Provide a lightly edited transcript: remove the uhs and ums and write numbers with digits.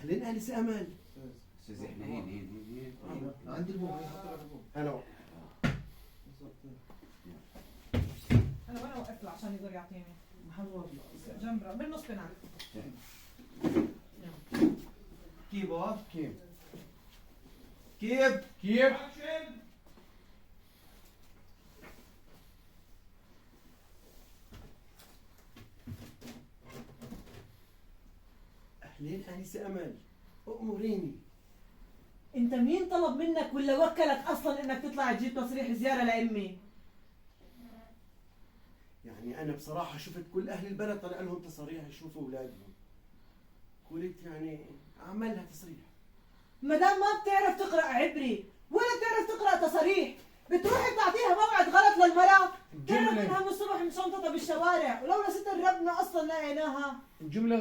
أهلين أنسة أمل. استاذ احنا هين عندي البوم، حط لك البوم. هلا. انا وين اوقف له عشان يقدر يعطيني؟ محمد جنبره بالنص بنعرف. كيف اه؟ كيف؟ كيف؟ كيف؟ أهلين أنسة أمل، أؤمريني. انت مين طلب منك ولا وكلك اصلا انك تطلع تجيب تصريح زياره لامي؟ يعني أنا بصراحة شفت كل أهل البلد طلع لهم تصاريح يشوفوا أولادهم. قلت يعني أعمل لها تصريح. ما دام ما بتعرف تقرا عبري ولا بتعرف تقرا تصاريح، بتروح تعطيها موعد غلط للمراه، تعرف انها من الصبح مشنططه بالشوارع ولولا ستر ربنا اصلا لقيناها. الجملة